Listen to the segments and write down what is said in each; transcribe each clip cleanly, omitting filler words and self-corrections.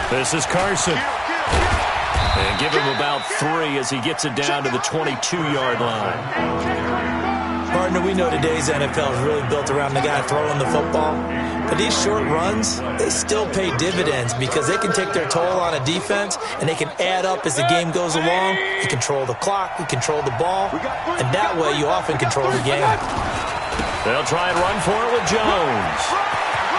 This is Carson. And give him about 3 as he gets it down to the 22-yard line. Partner, we know today's NFL is really built around the guy throwing the football. But these short runs, they still pay dividends because they can take their toll on a defense and they can add up as the game goes along. You control the clock, you control the ball, and that way you often control the game. They'll try and run for it with Jones.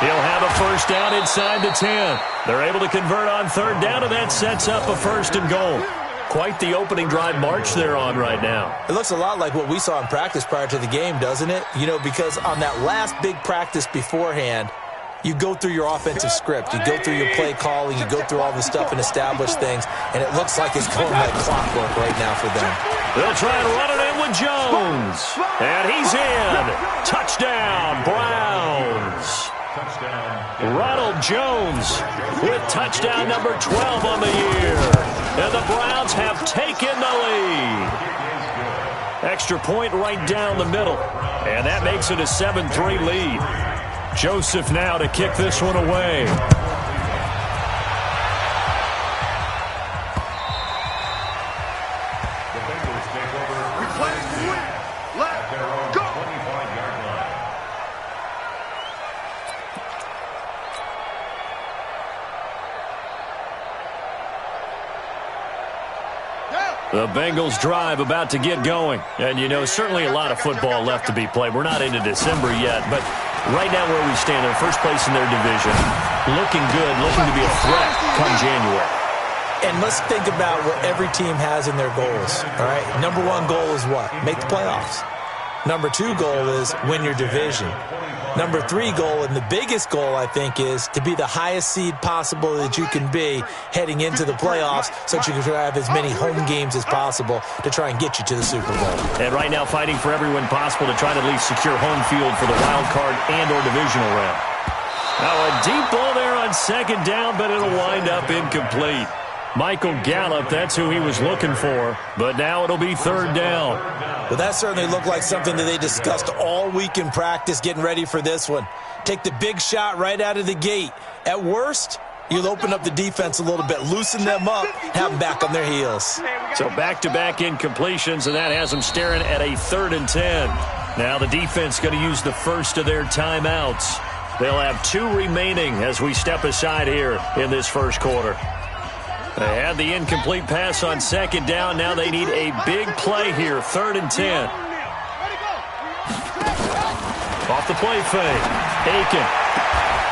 He'll have a first down inside the 10. They're able to convert on third down, and that sets up a 1st and goal. Quite the opening drive march they're on right now. It looks a lot like what we saw in practice prior to the game, doesn't it? You know, because on that last big practice beforehand, you go through your offensive script. You go through your play calling. You go through all the stuff and establish things, and it looks like it's going like clockwork right now for them. They'll try and run it in with Jones. And he's in. Touchdown, Browns. Ronald Jones with touchdown number 12 on the year. And the Browns have taken the lead. Extra point right down the middle. And that makes it a 7-3 lead. Joseph now to kick this one away. The Bengals drive about to get going. And, you know, certainly a lot of football left to be played. We're not into December yet, but right now where we stand, they're first place in their division. Looking good, looking to be a threat come January. And let's think about what every team has in their goals, all right? Number 1 goal is what? Make the playoffs. Number 2 goal is win your division. Number 3 goal, and the biggest goal, I think, is to be the highest seed possible that you can be heading into the playoffs so that you can have as many home games as possible to try and get you to the Super Bowl. And right now fighting for every win possible to try to at least secure home field for the wild card and or divisional round. Now a deep ball there on 2nd down, but it'll wind up incomplete. Michael Gallup, that's who he was looking for, but now it'll be 3rd down. Well, that certainly looked like something that they discussed all week in practice getting ready for this one. Take the big shot right out of the gate. At worst, you'll open up the defense a little bit, loosen them up, have them back on their heels. So back-to-back incompletions, and that has them staring at a 3rd and 10. Now the defense going to use the first of their timeouts. They'll have 2 remaining as we step aside here in this first quarter. They had the incomplete pass on 2nd down. Now they need a big play here, 3rd and 10. Off the play fake, Aiken.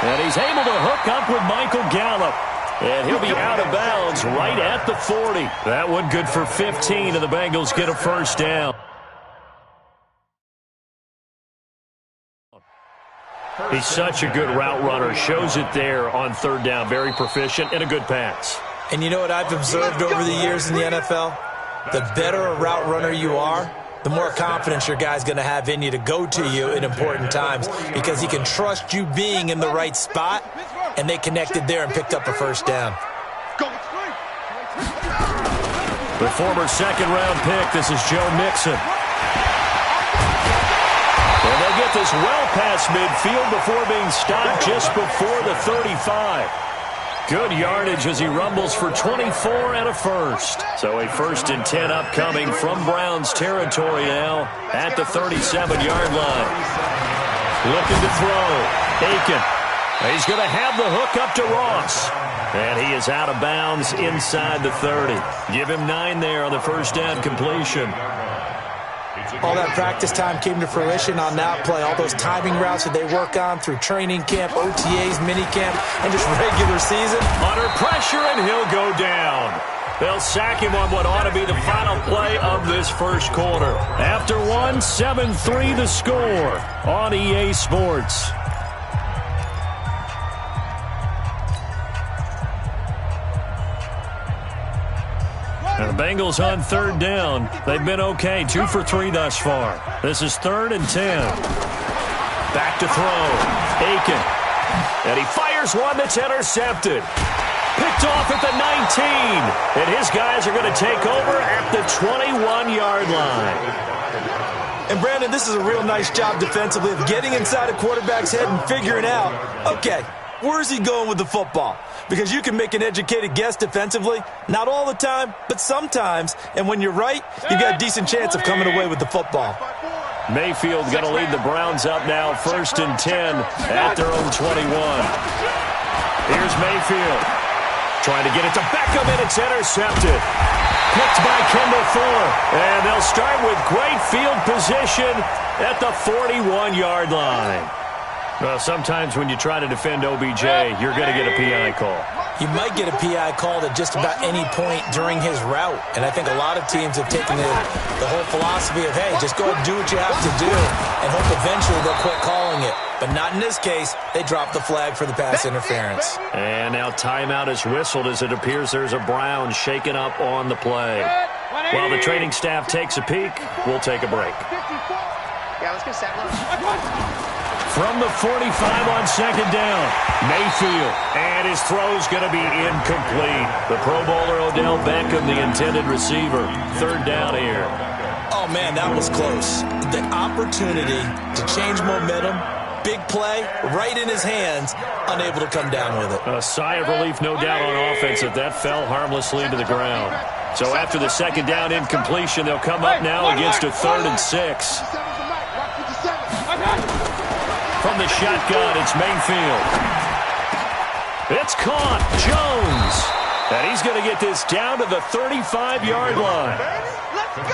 And he's able to hook up with Michael Gallup. And he'll be out of bounds right at the 40. That one good for 15, and the Bengals get a first down. He's such a good route runner. Shows it there on 3rd down. Very proficient and a good pass. And you know what I've observed over the years in the NFL? The better a route runner you are, the more confidence your guy's going to have in you to go to you in important times because he can trust you being in the right spot, and they connected there and picked up a first down. The former 2nd-round pick, this is Joe Mixon. And they'll get this well past midfield before being stopped just before the 35. Good yardage as he rumbles for 24 and a first. So a 1st and 10 upcoming from Browns territory now at the 37-yard line. Looking to throw. Aiken. He's going to have the hook up to Ross. And he is out of bounds inside the 30. Give him 9 there on the first down completion. All that practice time came to fruition on that play. All those timing routes that they work on through training camp, OTAs, minicamp, and just regular season. Under pressure, and he'll go down. They'll sack him on what ought to be the final play of this first quarter. After 7-3 the score on EA Sports. And the Bengals on 3rd down. They've been okay, 2 for 3 thus far. This is 3rd and 10. Back to throw. Aiken. And he fires one that's intercepted. Picked off at the 19. And his guys are going to take over at the 21-yard line. And, Brandon, this is a real nice job defensively of getting inside a quarterback's head and figuring out, okay, Where's he going with the football? Because you can make an educated guess defensively. Not all the time, but sometimes. And when you're right, you've got a decent chance of coming away with the football. Mayfield going to lead the Browns up now, 1st and 10 at their own 21. Here's Mayfield. Trying to get it to Beckham, and it's intercepted. Picked by Kendall Fuller. And they'll start with great field position at the 41-yard line. Well, sometimes when you try to defend OBJ, you're going to get a PI call. You might get a PI called at just about any point during his route. And I think a lot of teams have taken the whole philosophy of, hey, just go ahead and do what you have to do and hope eventually they'll quit calling it. But not in this case. They dropped the flag for the pass interference. And now timeout is whistled as it appears there's a Brown shaken up on the play. While the training staff takes a peek, we'll take a break. Yeah, let's get set. From the 45 on 2nd down, Mayfield, and his throw's going to be incomplete. The Pro Bowler Odell Beckham, the intended receiver. 3rd down here. Oh, man, that was close. The opportunity to change momentum, big play, right in his hands, unable to come down with it. A sigh of relief, no doubt, on offense that fell harmlessly to the ground. So after the 2nd down incompletion, they'll come up now against a 3rd and 6. From the shotgun, it's Mayfield. It's caught. Jones. And he's going to get this down to the 35-yard line.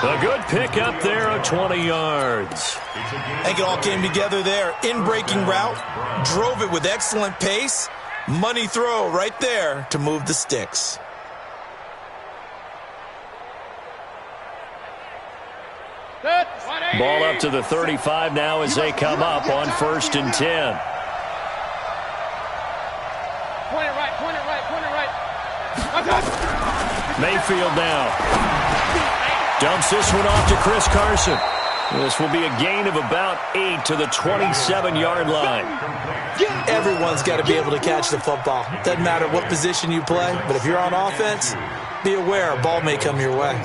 A good pick up there of 20 yards. I think it all came together there. In-breaking route, drove it with excellent pace. Money throw right there to move the sticks. Ball up to the 35 now as they come up on 1st and 10. Point it right, point it right, point it right. Mayfield now. Dumps this one off to Chris Carson. This will be a gain of about 8 to the 27-yard line. Everyone's got to be able to catch the football. Doesn't matter what position you play, but if you're on offense, be aware a ball may come your way.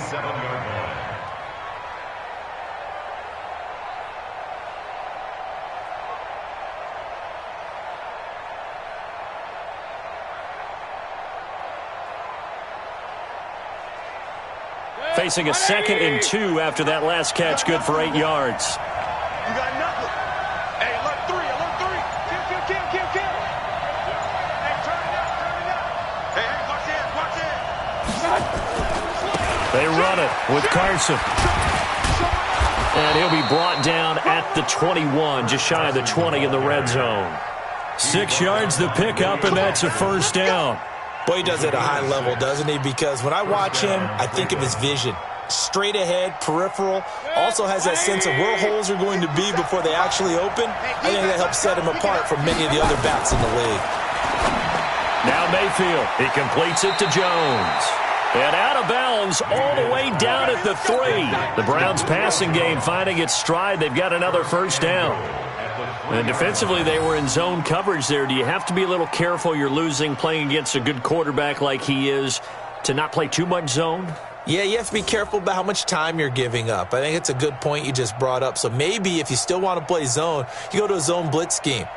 Facing a 2nd and 2 after that last catch, good for 8 yards. You got nothing. Hey, alert 3, alert 3. Kill. Hey, turn it up. Hey, watch in. They run it with Carson. And he'll be brought down at the 21, just shy of the 20 in the red zone. 6 yards the pickup, and that's a 1st down. Boy, he does it at a high level, doesn't he? Because when I watch him, I think of his vision. Straight ahead, peripheral. Also has that sense of where holes are going to be before they actually open. I think that helps set him apart from many of the other backs in the league. Now Mayfield. He completes it to Jones. And out of bounds all the way down at the 3. The Browns passing game finding its stride. They've got another 1st down. And defensively, they were in zone coverage there. Do you have to be a little careful you're losing playing against a good quarterback like he is to not play too much zone? Yeah, you have to be careful about how much time you're giving up. I think it's a good point you just brought up. So maybe if you still want to play zone, you go to a zone blitz scheme.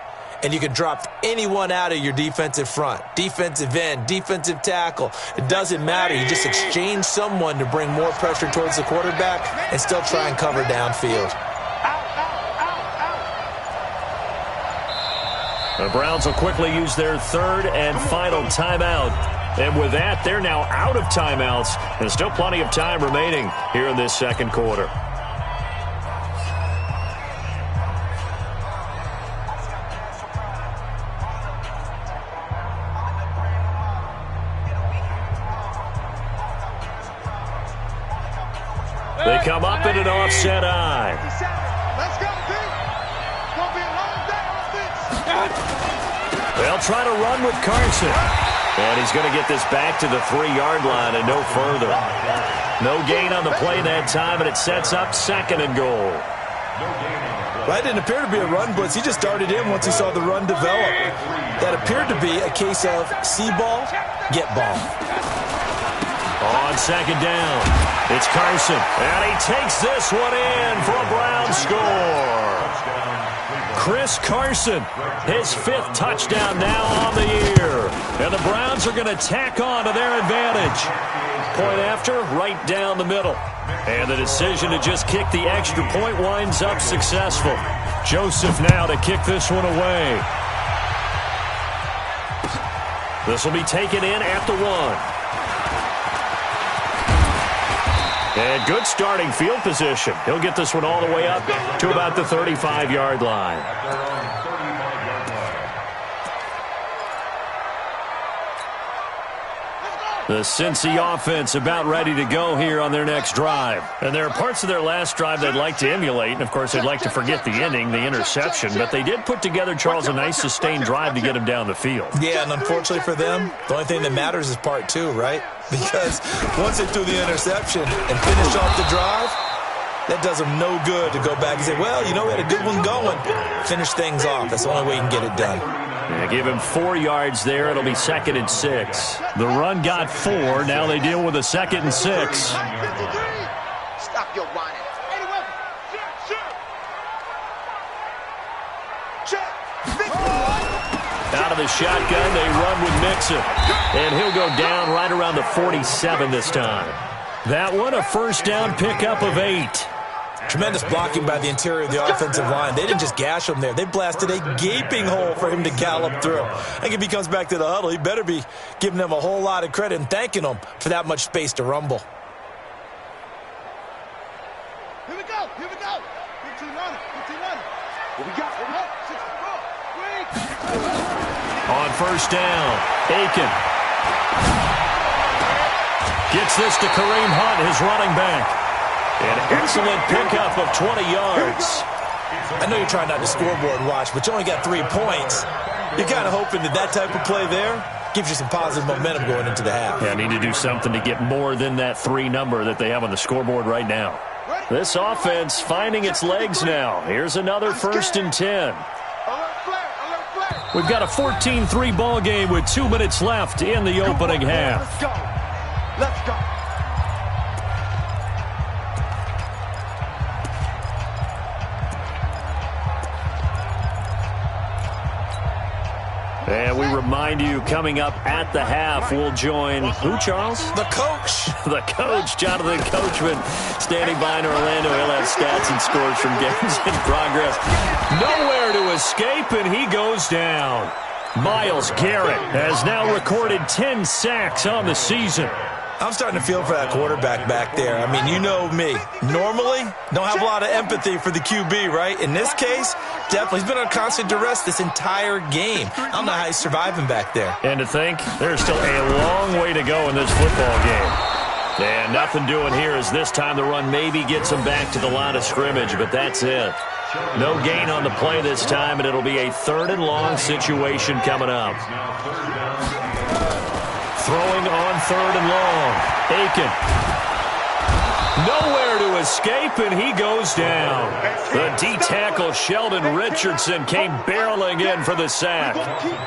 And you can drop anyone out of your defensive front, defensive end, defensive tackle. It doesn't matter. You just exchange someone to bring more pressure towards the quarterback and still try and cover downfield. The Browns will quickly use their 3rd and final timeout. And with that, they're now out of timeouts. And still plenty of time remaining here in this 2nd quarter. They come up in an offset eye. Let's go, Pete. It's going to be a long day on this. They'll try to run with Carson. And he's going to get this back to the 3-yard line and no further. No gain on the play that time, and it sets up 2nd and goal. Well, that didn't appear to be a run blitz. He just darted in once he saw the run develop. That appeared to be a case of see ball, get ball. On 2nd down, it's Carson. And he takes this one in for a Brown score. Chris Carson. His 5th touchdown now on the year. And the Browns are going to tack on to their advantage. Point after, right down the middle. And the decision to just kick the extra point winds up successful. Joseph now to kick this one away. This will be taken in at the 1. And good starting field position. He'll get this one all the way up to about the 35-yard line. The Cincy offense about ready to go here on their next drive. And there are parts of their last drive they'd like to emulate. And, of course, they'd like to forget the inning, the interception. But they did put together, Charles, a nice sustained drive to get them down the field. Yeah, and unfortunately for them, the only thing that matters is part 2, right? Because once they threw the interception and finished off the drive, that does them no good to go back and say, well, you know, we had a good one going. Finish things off. That's the only way you can get it done. Yeah, give him 4 yards there. It'll be 2nd and 6. The run got 4. Now they deal with a 2nd and 6. Stop your whining. Out of the shotgun, they run with Mixon. And he'll go down right around the 47 this time. That one, a first down pickup of 8. Tremendous blocking by the interior of the offensive line. They didn't just gash him there. They blasted a gaping hole for him to gallop through. I think if he comes back to the huddle, he better be giving them a whole lot of credit and thanking them for that much space to rumble. Here we go. 15 on it. Here we go. 64. On first down, Aiken gets this to Kareem Hunt, his running back. An excellent pickup of 20 yards. I know you're trying not to scoreboard watch, but you only got 3 points. You're kind of hoping that that type of play there gives you some positive momentum going into the half. Yeah, need to do something to get more than that 3 number that they have on the scoreboard right now. This offense finding its legs now. Here's another 1st and 10. We've got a 14-3 ball game with 2 minutes left in the opening half. Let's go. And we remind you, coming up at the half, we'll join who, Charles? The coach. The coach, Jonathan Coachman, standing by in Orlando. He'll have stats and scores from games in progress. Nowhere to escape, and he goes down. Myles Garrett has now recorded 10 sacks on the season. I'm starting to feel for that quarterback back there. I mean, you know me. Normally, don't have a lot of empathy for the QB, right? In this case, definitely. He's been on constant duress this entire game. I don't know how he's surviving back there. And to think, there's still a long way to go in this football game. And nothing doing here as this time the run maybe gets him back to the line of scrimmage, but that's it. No gain on the play this time, and it'll be a 3rd and long situation coming up. Throwing on 3rd and long. Aiken. Nowhere to escape, and he goes down. The D-tackle, Sheldon Richardson, came barreling in for the sack.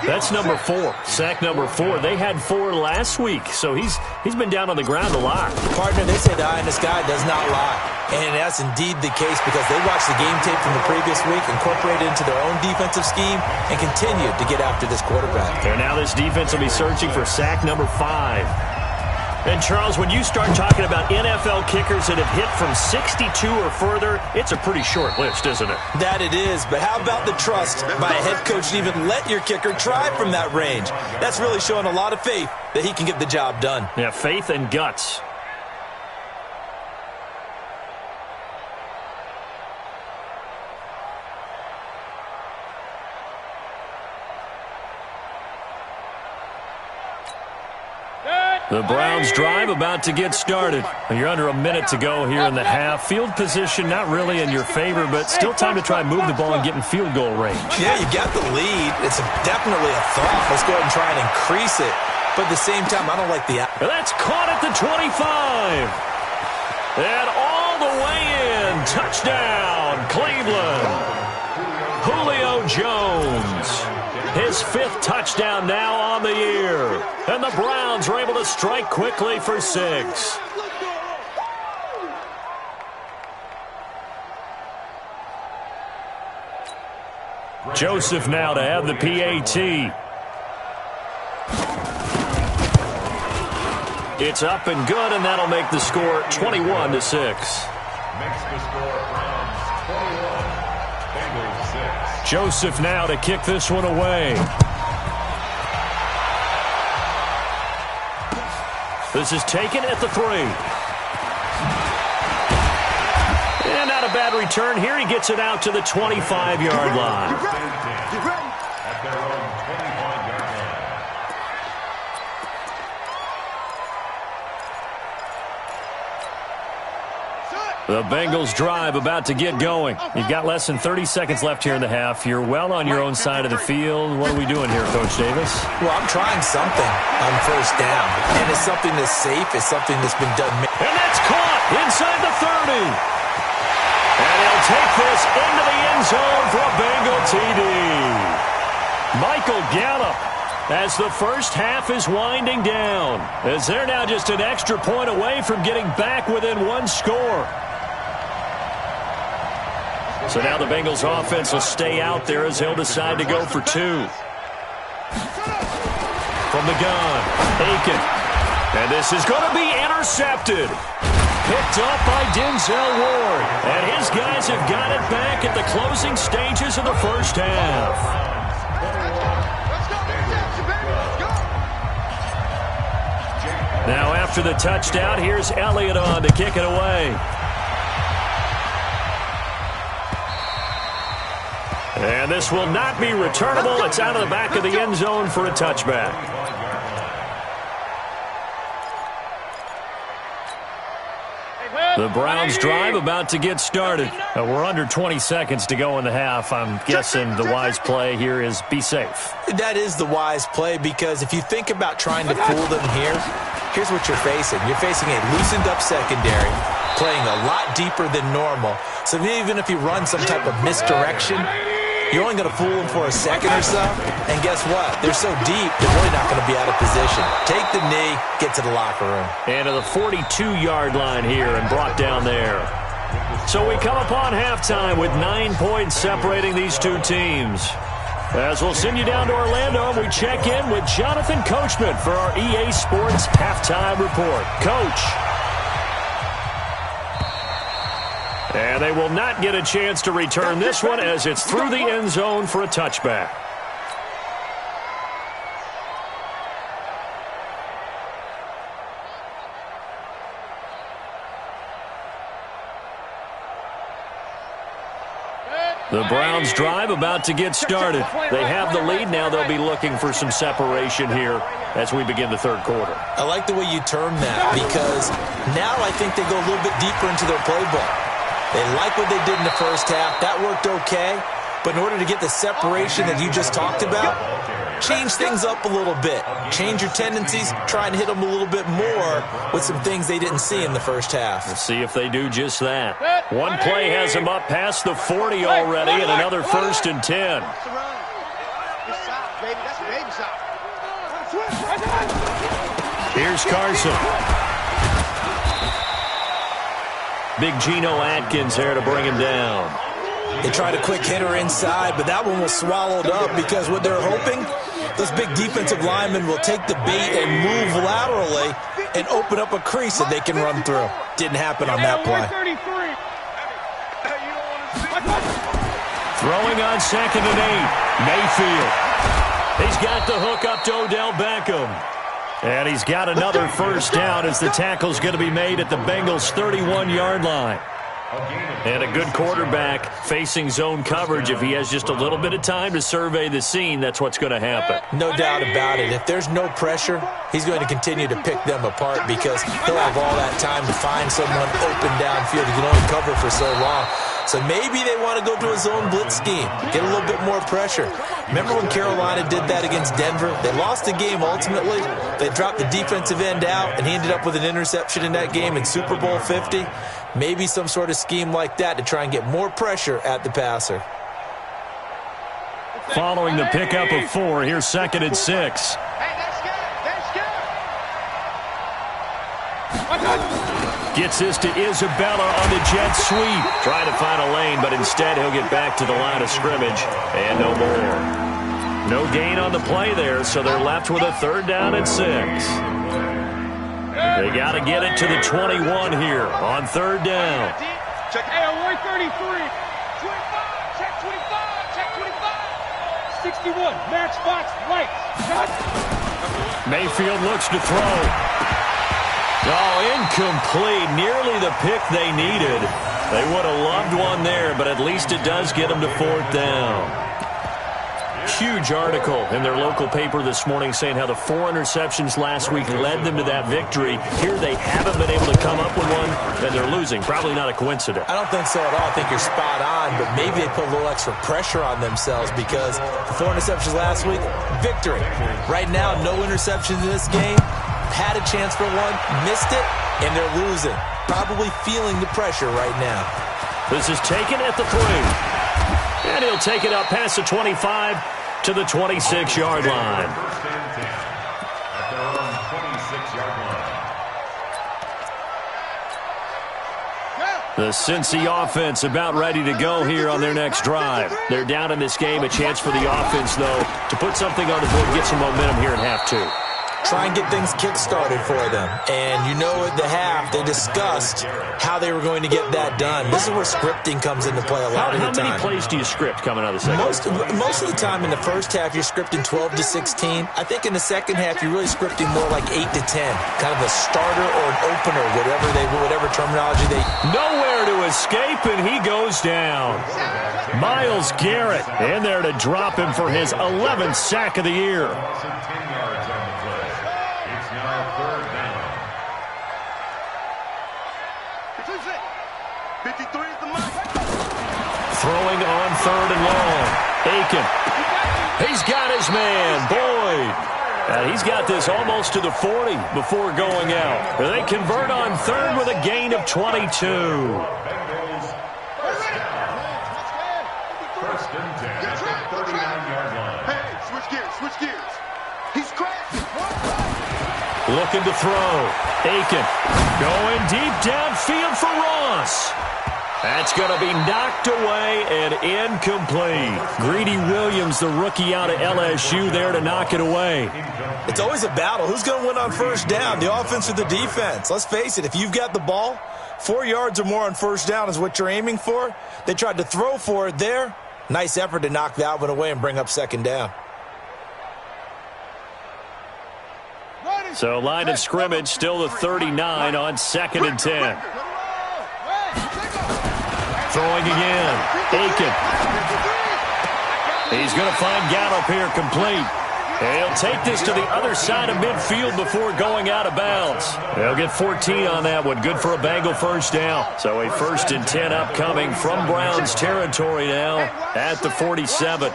That's number 4. Sack number 4. They had 4 last week, so he's been down on the ground a lot. Partner, they say the eye in the sky does not lie. And that's indeed the case because they watched the game tape from the previous week, incorporated into their own defensive scheme, and continued to get after this quarterback. And now this defense will be searching for sack number 5. And, Charles, when you start talking about NFL kickers that have hit from 62 or further, it's a pretty short list, isn't it? That it is, but how about the trust by a head coach to even let your kicker try from that range? That's really showing a lot of faith that he can get the job done. Yeah, faith and guts. The Browns drive about to get started. You're under a minute to go here in the half. Field position not really in your favor, but still time to try and move the ball and get in field goal range. Yeah, you got the lead. It's definitely a thought. Let's go ahead and try and increase it. But at the same time, I don't like the... That's caught at the 25. And all the way in. Touchdown, Cleveland. Julio Jones. His 5th touchdown now on the year. And the Browns are able to strike quickly for 6. Joseph now to have the PAT. It's up and good, and that'll make the score 21-6. Makes the score Browns 21, Bengals 6. Joseph now to kick this one away. This is taken at the 3. And not a bad return here. He gets it out to the 25-yard line. At their own 25-yard line. The Bengals drive about to get going. You've got less than 30 seconds left here in the half. You're well on your own side of the field. What are we doing here, Coach Davis? Well, I'm trying something on first down, and it's something that's safe. It's something that's been done. And that's caught inside the 30. And he'll take this into the end zone for a Bengal TD. Michael Gallup, as the first half is winding down, as they're now just an extra point away from getting back within one score. So now the Bengals offense will stay out there as they'll decide to go for 2. From the gun, Aiken. And this is going to be intercepted. Picked up by Denzel Ward. And his guys have got it back at the closing stages of the first half. Now after the touchdown, here's Elliott on to kick it away. And this will not be returnable. It's out of the back of the end zone for a touchback. The Browns drive about to get started. We're under 20 seconds to go in the half. I'm guessing the wise play here is be safe. That is the wise play, because if you think about trying to fool them here, here's what you're facing. You're facing a loosened-up secondary, playing a lot deeper than normal. So even if you run some type of misdirection, you're only going to fool them for a second or so. And guess what? They're so deep, they're really not going to be out of position. Take the knee, get to the locker room. And to the 42-yard line here and brought down there. So we come upon halftime with 9 points separating these two teams. As we'll send you down to Orlando, and we check in with Jonathan Coachman for our EA Sports Halftime Report. Coach. And they will not get a chance to return this one as it's through the end zone for a touchback. The Browns drive about to get started. They have the lead. Now they'll be looking for some separation here as we begin the third quarter. I like the way you term that, because now I think they go a little bit deeper into their playbook. They like what they did in the first half. That worked okay. But in order to get the separation that you just talked about, change things up a little bit. Change your tendencies. Try and hit them a little bit more with some things they didn't see in the first half. We'll see if they do just that. One play has them up past the 40 already, and another 1st and 10. Here's Carson. Big Geno Atkins there to bring him down. They tried a quick hitter inside, but that one was swallowed up, because what they're hoping, those big defensive linemen will take the bait and move laterally and open up a crease that they can run through. Didn't happen on that play. Throwing on 2nd and 8. Mayfield. He's got the hook up to Odell Beckham. And he's got another first down as the tackle's going to be made at the Bengals' 31-yard line. And a good quarterback facing zone coverage. If he has just a little bit of time to survey the scene, that's what's going to happen. No doubt about it. If there's no pressure, he's going to continue to pick them apart, because he'll have all that time to find someone open downfield. He can only cover for so long. So maybe they want to go to a zone blitz scheme, get a little bit more pressure. Remember when Carolina did that against Denver? They lost the game ultimately. They dropped the defensive end out, and he ended up with an interception in that game in Super Bowl 50. Maybe some sort of scheme like that to try and get more pressure at the passer. Following the pickup of 4, here's 2nd and 6. Hey, that's good. That's good. Gets this to Isabella on the jet sweep. Trying to find a lane, but instead he'll get back to the line of scrimmage. And no more. No gain on the play there, so they're left with a 3rd down and 6. They got to get it to the 21 here on 3rd down. Check. Hey, 133. 25. Check 25. Check 25. 61. Match box. Lights. Mayfield looks to throw. Oh, incomplete. Nearly the pick they needed. They would have loved one there, but at least it does get them to 4th down. Huge article in their local paper this morning saying how the 4 interceptions last week led them to that victory. Here they haven't been able to come up with one, and they're losing. Probably not a coincidence. I don't think so at all. I think you're spot on, but maybe they put a little extra pressure on themselves because the 4 interceptions last week, victory. Right now, no interceptions in this game. Had a chance for one, missed it, and they're losing. Probably feeling the pressure right now. This is taken at the 3. And he'll take it up past the 25 to the 26-yard line. The Cincy offense about ready to go here on their next drive. They're down in this game. A chance for the offense, though, to put something on the board and get some momentum here in half 2. Try and get things kick-started for them. And you know at the half, they discussed how they were going to get that done. This is where scripting comes into play a lot of the time. How many plays do you script coming out of the second? Most of the time in the first half, you're scripting 12 to 16. I think in the second half, you're really scripting more like 8 to 10. Kind of a starter or an opener, whatever terminology they... Nowhere to escape, and he goes down. Myles Garrett in there to drop him for his 11th sack of the year. Throwing on 3rd and long. Aiken. He's got his man, Boyd. And he's got this almost to the 40 before going out. They convert on 3rd with a gain of 22. 1st and 10 at the 39-yard line. Hey, switch gears. He's crashing. Looking to throw. Aiken going deep downfield for Ross. That's going to be knocked away and incomplete. Greedy Williams, the rookie out of LSU, there to knock it away. It's always a battle. Who's going to win on 1st down, the offense or the defense? Let's face it, if you've got the ball, 4 yards or more on 1st down is what you're aiming for. They tried to throw for it there. Nice effort to knock that one away and bring up 2nd down. So line of scrimmage still the 39 on 2nd and 10. Throwing again. Aiken. He's going to find Gallup here complete. He'll take this to the other side of midfield before going out of bounds. They'll get 14 on that one. Good for a Bengal 1st down. So a 1st and 10 upcoming from Browns territory now at the 47.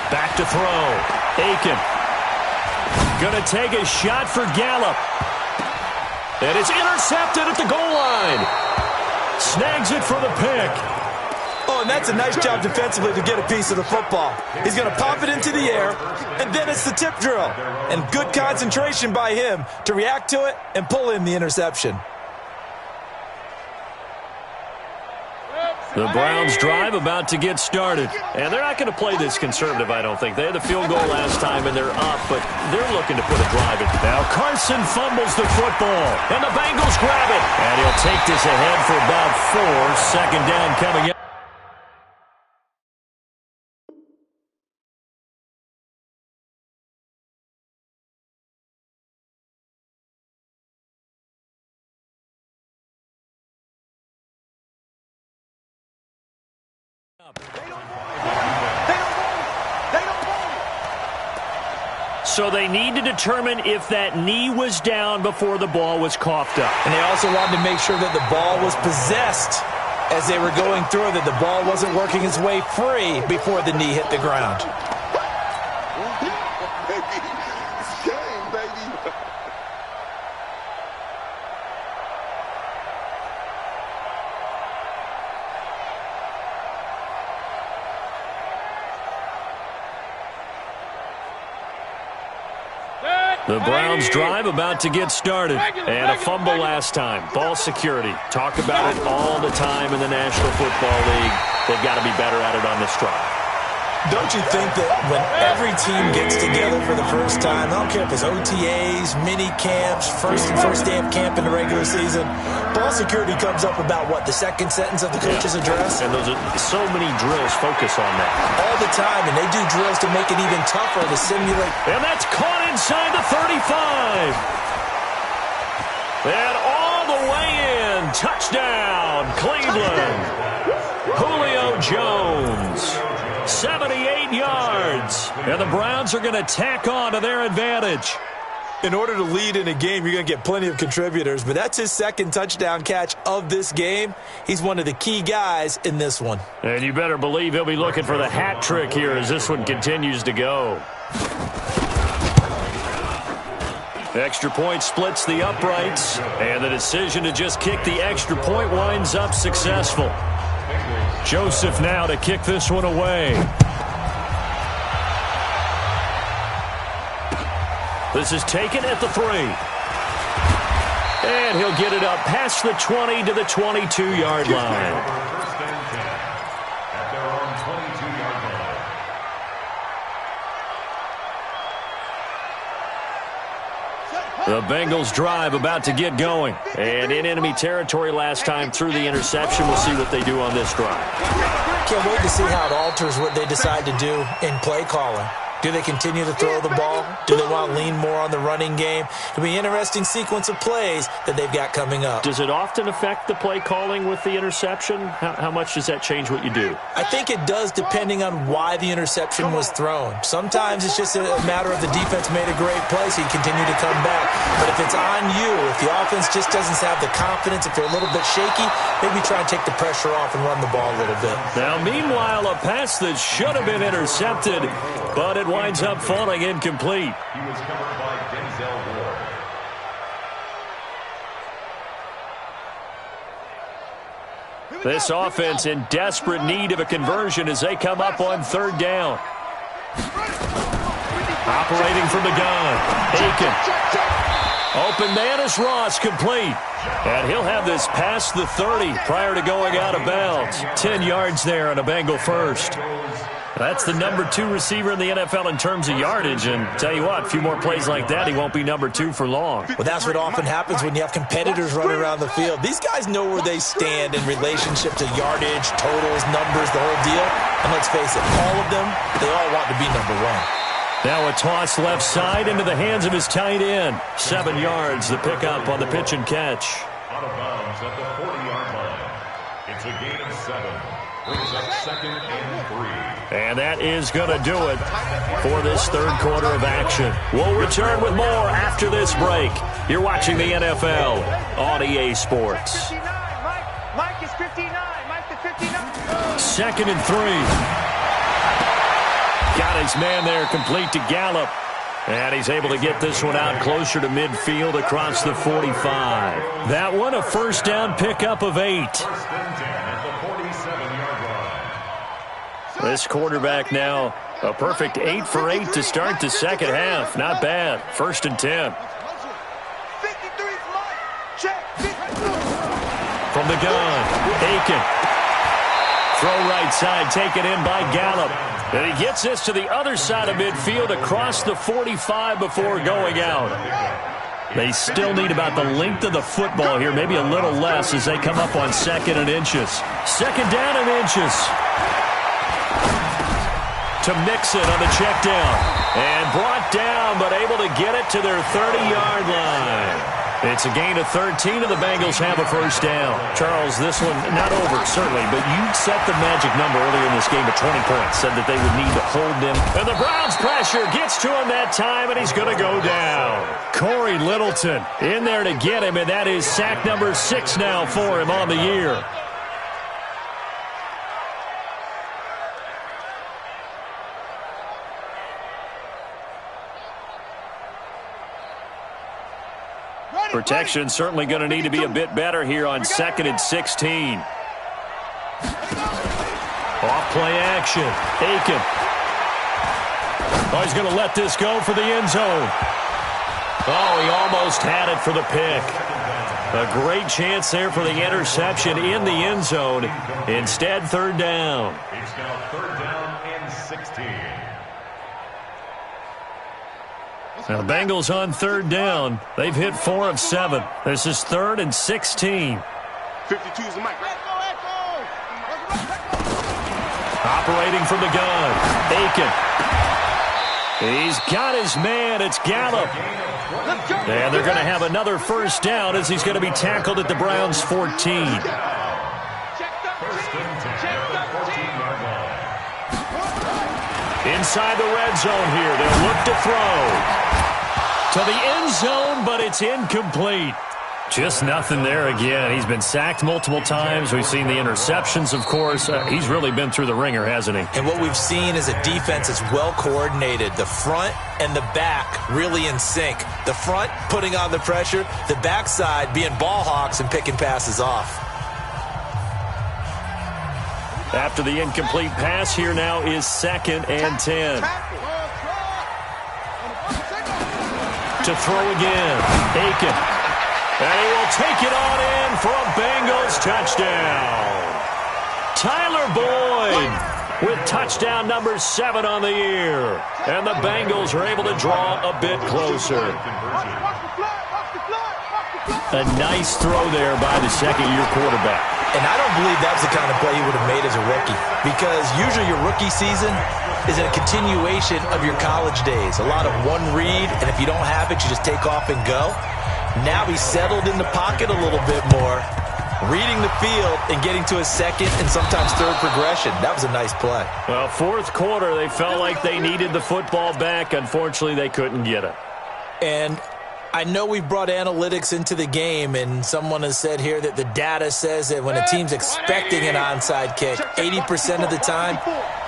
Back to throw. Aiken. Going to take a shot for Gallup. And it's intercepted at the goal line. Snags it for the pick. Oh, and that's a nice job defensively to get a piece of the football. He's going to pop it into the air, and then it's the tip drill. And good concentration by him to react to it and pull in the interception. The Browns drive about to get started. And they're not going to play this conservative, I don't think. They had the field goal last time, and they're up, but they're looking to put a drive in. Now Carson fumbles the football, and the Bengals grab it. And he'll take this ahead for about 4. 2nd down coming up. So they need to determine if that knee was down before the ball was coughed up. And they also wanted to make sure that the ball was possessed as they were going through, that the ball wasn't working its way free before the knee hit the ground. The Browns drive about to get started. And a fumble last time. Ball security. Talk about it all the time in the National Football League. They've got to be better at it on this drive. Don't you think that when every team gets together for the first time, I don't care if it's OTAs, mini camps, first day of camp in the regular season, ball security comes up about what, the second sentence of the coach's address? And those are so many drills focus on that. All the time, and they do drills to make it even tougher to simulate. And that's caught inside the 35. And all the way in. Touchdown, Cleveland. Julio Jones. 78 yards. And the Browns are going to tack on to their advantage. In order to lead in a game, you're going to get plenty of contributors, but that's his second touchdown catch of this game. He's one of the key guys in this one. And you better believe he'll be looking for the hat trick here as this one continues to go. Extra point splits the uprights, and the decision to just kick the extra point winds up successful. Joseph now to kick this one away. This is taken at the 3. And he'll get it up past the 20 to the 22-yard line. The Bengals drive about to get going. And in enemy territory last time through the interception. We'll see what they do on this drive. Can't wait to see how it alters what they decide to do in play calling. Do they continue to throw the ball? Do they want to lean more on the running game? It'll be an interesting sequence of plays that they've got coming up. Does it often affect the play calling with the interception? How much does that change what you do? I think it does depending on why the interception was thrown. Sometimes it's just a matter of the defense made a great play, so you continue to come back. But if it's on you, if the offense just doesn't have the confidence, if they're a little bit shaky, maybe try and take the pressure off and run the ball a little bit. Now, meanwhile, a pass that should have been intercepted, but it winds up falling incomplete. He was covered by Denzel Ward. This offense in desperate need of a conversion as they come up on 3rd down. Operating from the gun. Aiken. Open man is Ross, complete. And he'll have this past the 30 prior to going out of bounds. 10 yards there on a Bengal first. That's the number 2 receiver in the NFL in terms of yardage. And tell you what, a few more plays like that, he won't be number 2 for long. Well, that's what often happens when you have competitors running around the field. These guys know where they stand in relationship to yardage, totals, numbers, the whole deal. And let's face it, all of them, they all want to be number 1. Now a toss left side into the hands of his tight end. 7 yards, the pickup on the pitch and catch. Out of bounds at the 40-yard line. It's a gain of 7. Brings up 2nd and 3. And that is going to do it for this 3rd quarter of action. We'll return with more after this break. You're watching the NFL on EA Sports. Mike is 59. Mike is 59. 2nd and 3. Got his man there complete to Gallup. And he's able to get this one out closer to midfield across the 45. That one a first down pickup of 8. This quarterback now a perfect 8 for 8 to start the second half. Not bad. 1st and 10. From the gun, Aiken. Throw right side, taken in by Gallup. And he gets this to the other side of midfield across the 45 before going out. They still need about the length of the football here, maybe a little less as they come up on 2nd and inches. 2nd down and inches. To Mixon on the check down. And brought down, but able to get it to their 30-yard line. It's a gain of 13, and the Bengals have a first down. Charles, this one not over, certainly, but you set the magic number earlier in this game at 20 points, said that they would need to hold them. And the Browns pressure gets to him that time, and he's going to go down. Corey Littleton in there to get him, and that is sack number 6 now for him on the year. Protection certainly going to need to be a bit better here on 2nd and 16. Off play action. Aiken. Oh, he's going to let this go for the end zone. Oh, he almost had it for the pick. A great chance there for the interception in the end zone. Instead, third down. It's now third down and 16. Now, the Bengals on third down. They've hit 4 of 7. This is 3rd and 16. 52 is the mic. Operating from the gun. Aiken. He's got his man. It's Gallup. And they're going to have another first down as he's going to be tackled at the Browns' 14. Inside the red zone here. They'll look to throw. To the end zone, but it's incomplete. Just nothing there again. He's been sacked multiple times. We've seen the interceptions, of course. He's really been through the ringer, hasn't he? And what we've seen is a defense that's well coordinated. The front and the back really in sync. The front putting on the pressure. The backside being ball hawks and picking passes off. After the incomplete pass, here now is 2nd and 10. To throw again. Aiken. And he will take it on in for a Bengals touchdown. Tyler Boyd with touchdown number 7 on the year. And the Bengals are able to draw a bit closer. A nice throw there by the second-year quarterback. And I don't believe that was the kind of play he would have made as a rookie. Because usually your rookie season is a continuation of your college days. A lot of one read, and if you don't have it, you just take off and go. Now he's settled in the pocket a little bit more, reading the field and getting to his second and sometimes third progression. That was a nice play. Well, 4th quarter, they felt like they needed the football back. Unfortunately, they couldn't get it. And I know we've brought analytics into the game, and someone has said here that the data says that when a team's expecting an onside kick, 80% of the time,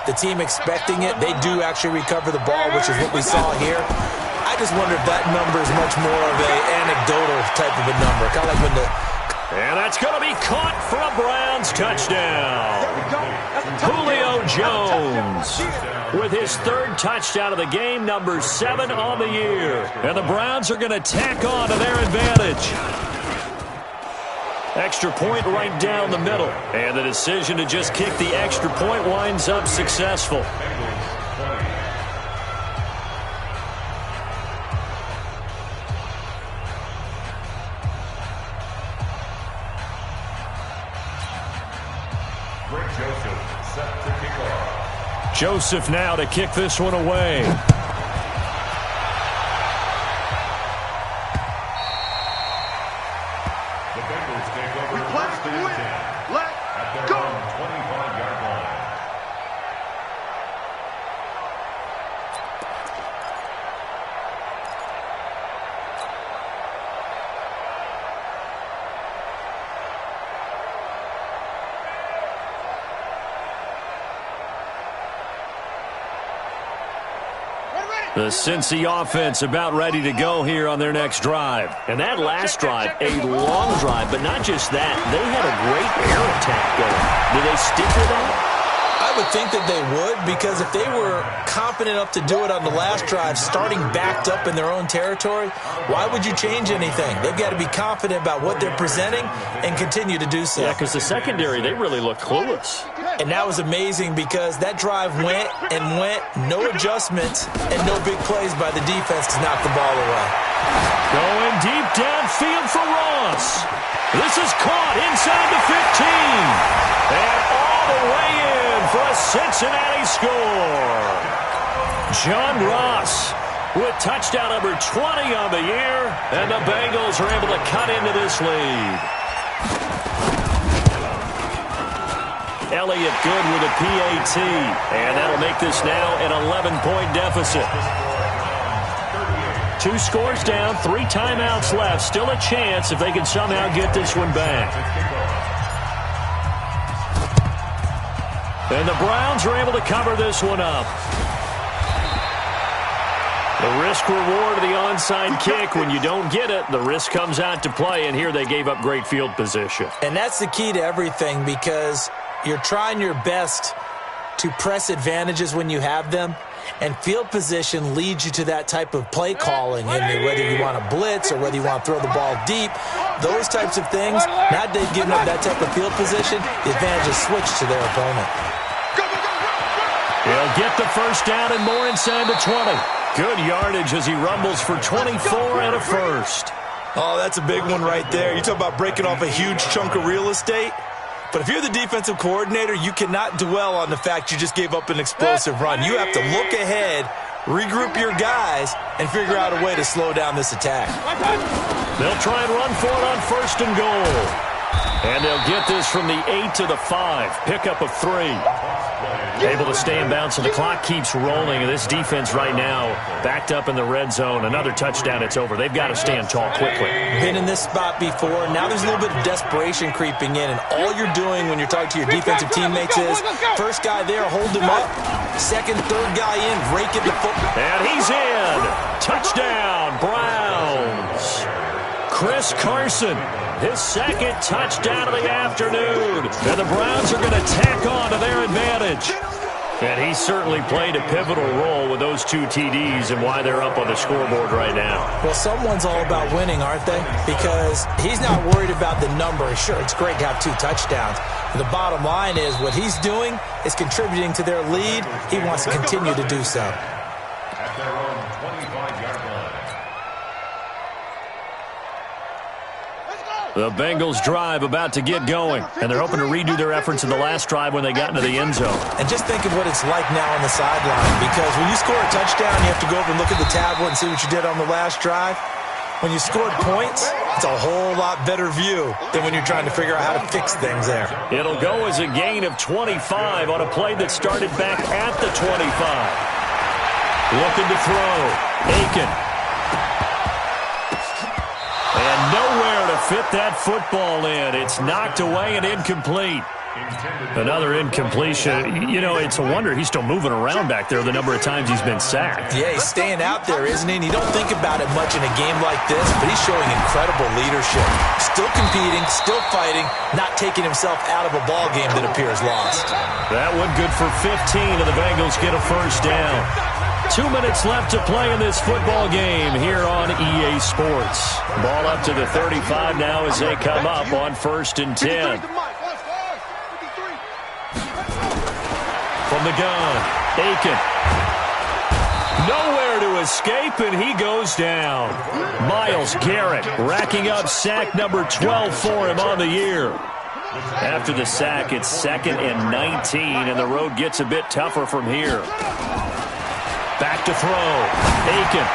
the team expecting it, they do actually recover the ball, which is what we saw here. I just wonder if that number is much more of an anecdotal type of a number. Kind of like when the... And that's going to be caught for a Browns touchdown. Julio Jones with his 3rd touchdown of the game, number 7 on the year. And the Browns are going to tack on to their advantage. Extra point right down the middle. And the decision to just kick the extra point winds up successful. Joseph now to kick this one away. The Bengals take over first and 10 at their own 25-yard line. The Cincy offense about ready to go here on their next drive. And that last drive, a long drive, but not just that. They had a great air attack going. Do they stick with that? I would think that they would, because if they were confident enough to do it on the last drive, starting backed up in their own territory, why would you change anything? They've got to be confident about what they're presenting and continue to do so. Yeah, because the secondary, they really look clueless. And that was amazing because that drive went and went, no adjustments and no big plays by the defense to knock the ball away. Going deep downfield for Ross. This is caught inside the 15. And all the way in for a Cincinnati score. John Ross with touchdown number 20 on the year. And the Bengals are able to cut into this lead. Elliott good with a PAT. And that'll make this now an 11-point deficit. 2 scores down, 3 timeouts left. Still a chance if they can somehow get this one back. And the Browns are able to cover this one up. The risk-reward of the onside kick, when you don't get it, the risk comes out to play, and here they gave up great field position. And that's the key to everything, because you're trying your best to press advantages when you have them, and field position leads you to that type of play calling, and whether you want to blitz or whether you want to throw the ball deep, those types of things, now they've given up that type of field position, the advantage is switched to their opponent. He'll get the first down and more inside the 20. Good yardage as he rumbles for 24 and a first. Oh, that's a big one right there. You talk about breaking off a huge chunk of real estate. But if you're the defensive coordinator, you cannot dwell on the fact you just gave up an explosive run. You have to look ahead, regroup your guys, and figure out a way to slow down this attack. They'll try and run for it on first and goal. And they'll get this from the 8 to the 5. Pickup of 3. Able to stay in bounds, so the clock keeps rolling. And this defense right now backed up in the red zone. Another touchdown, it's over. They've got to stand tall quickly. Been in this spot before. Now there's a little bit of desperation creeping in. And all you're doing when you're talking to your defensive teammates is, first guy there, hold him up. Second, third guy in, rake at the football. And he's in. Touchdown, Browns. Chris Carson, his second touchdown of the afternoon. And the Browns are going to tack on to their advantage. And he certainly played a pivotal role with those 2 TDs and why they're up on the scoreboard right now. Well, someone's all about winning, aren't they? Because he's not worried about the number. Sure, it's great to have 2 touchdowns. But the bottom line is what he's doing is contributing to their lead. He wants to continue to do so. At their own 25-yard line. The Bengals drive about to get going, and they're hoping to redo their efforts in the last drive when they got into the end zone. And just think of what it's like now on the sideline, because when you score a touchdown, you have to go over and look at the tablet and see what you did on the last drive. When you scored points, it's a whole lot better view than when you're trying to figure out how to fix things there. It'll go as a gain of 25 on a play that started back at the 25. Looking to throw. Aiken. And nowhere to fit that football in. It's knocked away and incomplete. Another incompletion. You know, it's a wonder he's still moving around back there the number of times he's been sacked. Yeah, he's staying out there, isn't he? And you don't think about it much in a game like this, but he's showing incredible leadership. Still competing, still fighting, not taking himself out of a ball game that appears lost. That one good for 15, and the Bengals get a first down. 2 minutes left to play in this football game here on EA Sports. Ball up to the 35 now as they come up on first and 10. From the gun, Aiken. Nowhere to escape, and he goes down. Myles Garrett racking up sack number 12 for him on the year. After the sack, it's 2nd and 19, and the road gets a bit tougher from here. Back to throw. Aiken.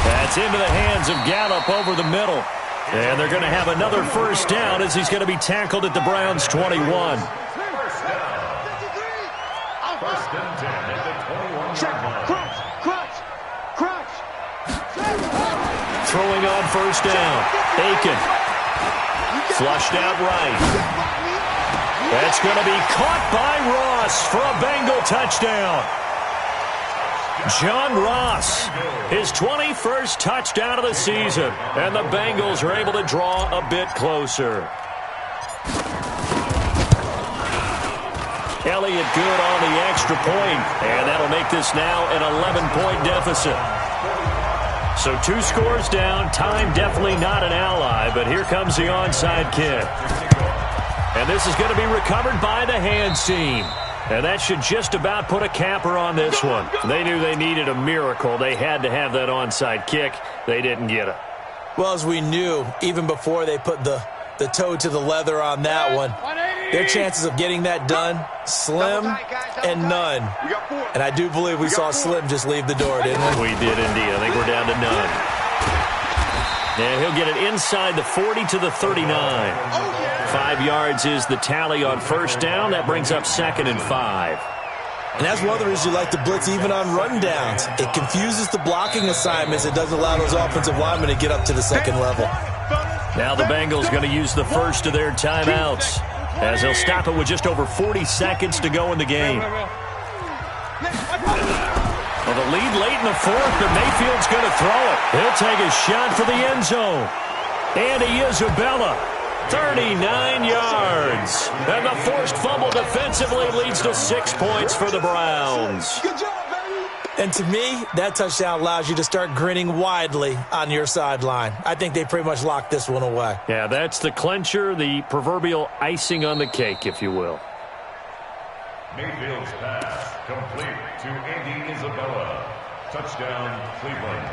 That's into the hands of Gallup over the middle. And they're going to have another first down as he's going to be tackled at the Browns' 21. First and 10 at the 21-yard line. Crunch. Throwing on first down. Aiken. Flushed out right. That's going to be caught by Ross for a Bengal touchdown. John Ross, his 21st touchdown of the season, and the Bengals are able to draw a bit closer. Elliott good on the extra point, and that'll make this now an 11-point deficit. So 2 scores down, time definitely not an ally, but here comes the onside kick. And this is going to be recovered by the hands team. And that should just about put a capper on this one. They knew they needed a miracle. They had to have that onside kick. They didn't get it. Well, as we knew, even before they put the toe to the leather on that one, their chances of getting that done, slim and none. And I do believe we saw Slim just leave the door, didn't we? We did indeed. I think we're down to none. And he'll get it inside the 40 to the 39. 5 yards is the tally on first down. That brings up 2nd and 5. And that's one of the reasons you like to blitz even on rundowns. It confuses the blocking assignments. It doesn't allow those offensive linemen to get up to the second level. Now the Bengals going to use the first of their timeouts, as they'll stop it with just over 40 seconds to go in the game. Well, the lead late in the 4th, but Mayfield's going to throw it. He'll take a shot for the end zone. Andy Isabella 39 yards. And the forced fumble defensively leads to 6 points for the Browns. Good job, baby. And to me, that touchdown allows you to start grinning widely on your sideline. I think they pretty much locked this one away. Yeah, that's the clincher, the proverbial icing on the cake, if you will. Mayfield's pass complete to Andy Isabella. Touchdown, Cleveland.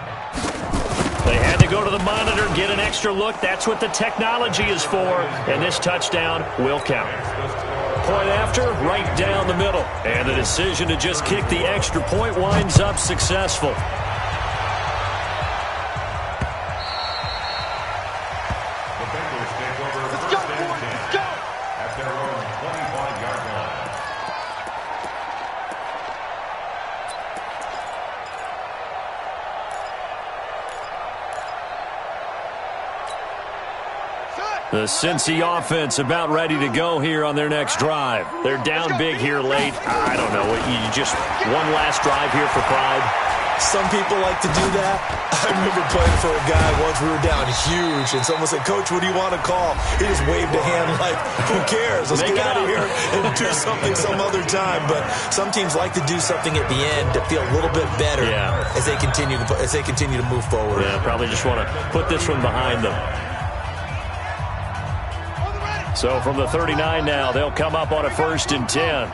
They had to go to the monitor, get an extra look. That's what the technology is for. And this touchdown will count. Point after, right down the middle. And the decision to just kick the extra point winds up successful. The Bengals take over Let's first go, and boys. 10 Let's go. at their own 25-yard line. The Cincy offense about ready to go here on their next drive. They're down big here late. I don't know. You just one last drive here for pride. Some people like to do that. I remember playing for a guy once. We were down huge, and someone said, "Coach, what do you want to call?" He just waved a hand like, "Who cares? Let's Make get it out of up." here and do something some other time." But some teams like to do something at the end to feel a little bit better as they continue to move forward. Yeah, probably just want to put this one behind them. So from the 39 now, they'll come up on a 1st and 10.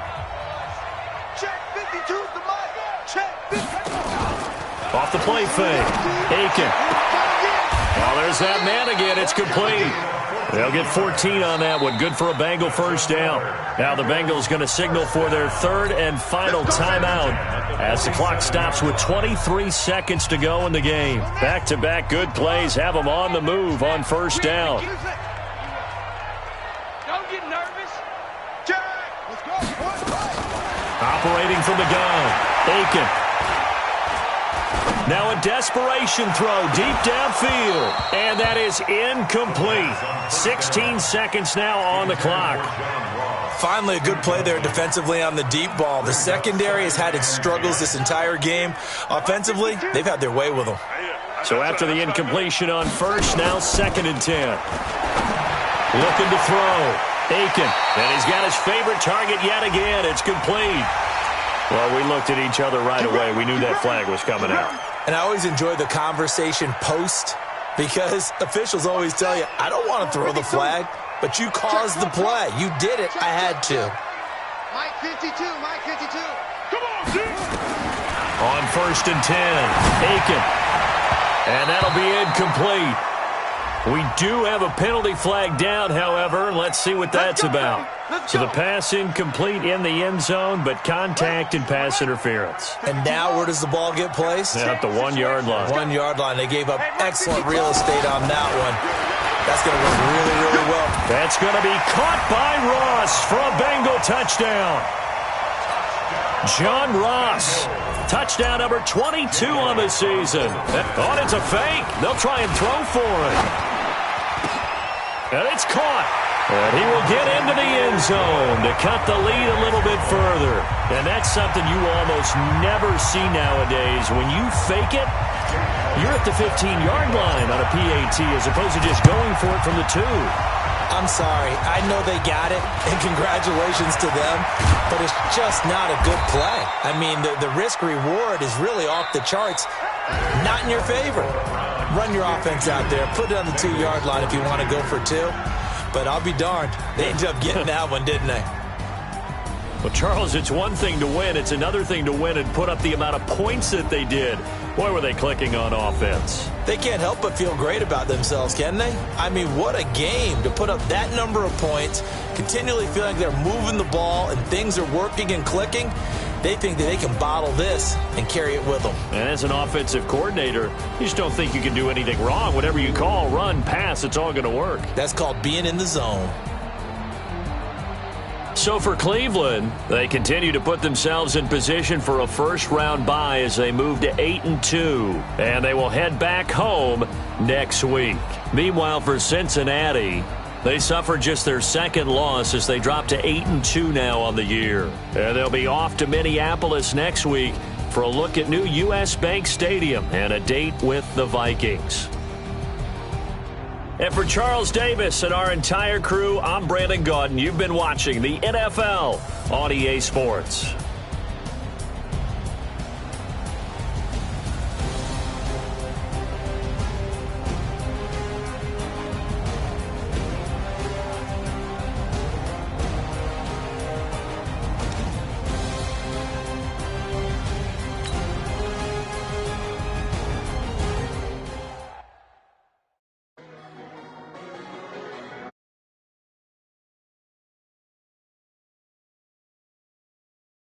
Check 52's the mic. Check 52. Off the play fake. Aiken. Well, there's that man again. It's complete. They'll get 14 on that one. Good for a Bengal first down. Now the Bengals going to signal for their 3rd and final timeout as the clock stops with 23 seconds to go in the game. Back-to-back good plays have them on the move on 1st down. Don't get nervous. Check. Let's go. Operating from the gun. Aiken. Now a desperation throw deep downfield. And that is incomplete. 16 seconds now on the clock. Finally, a good play there defensively on the deep ball. The secondary has had its struggles this entire game. Offensively, they've had their way with them. So after the incompletion on 1st, now 2nd and 10. Looking to throw. Aiken. And he's got his favorite target yet again. It's complete. Well, we looked at each other right away. We knew that flag was coming out. And I always enjoy the conversation post because officials always tell you, I don't want to throw the flag, but you caused the play. You did it. I had to. Mike 52. Mike 52. Come on, dude. On 1st and 10. Aiken. And that'll be incomplete. We do have a penalty flag down, however. Let's see what that's about. So the pass incomplete in the end zone, but contact and pass interference. And now where does the ball get placed? At the 1-yard line. 1-yard line. They gave up excellent real estate on that one. That's going to work really, really well. That's going to be caught by Ross for a Bengal touchdown. John Ross. Touchdown number 22 on the season. Oh, it's a fake. They'll try and throw for it. And it's caught. And he will get into the end zone to cut the lead a little bit further. And that's something you almost never see nowadays. When you fake it, you're at the 15-yard line on a PAT as opposed to just going for it from the 2. I'm sorry. I know they got it, and congratulations to them, but it's just not a good play. I mean, the risk-reward is really off the charts, not in your favor. Run your offense out there. Put it on the 2-yard line if you want to go for 2. But I'll be darned. They ended up getting that one, didn't they? Well, Charles, it's one thing to win. It's another thing to win and put up the amount of points that they did. Boy, were they clicking on offense. They can't help but feel great about themselves, can they? I mean, what a game to put up that number of points, continually feeling like they're moving the ball and things are working and clicking. They think that they can bottle this and carry it with them. And as an offensive coordinator, you just don't think you can do anything wrong. Whatever you call, run, pass, it's all going to work. That's called being in the zone. So for Cleveland, they continue to put themselves in position for a first-round bye as they move to 8-2. And they will head back home next week. Meanwhile, for Cincinnati, they suffered just their 2nd loss as they drop to 8-2 now on the year. And they'll be off to Minneapolis next week for a look at new U.S. Bank Stadium and a date with the Vikings. And for Charles Davis and our entire crew, I'm Brandon Gaudin. You've been watching the NFL on EA Sports.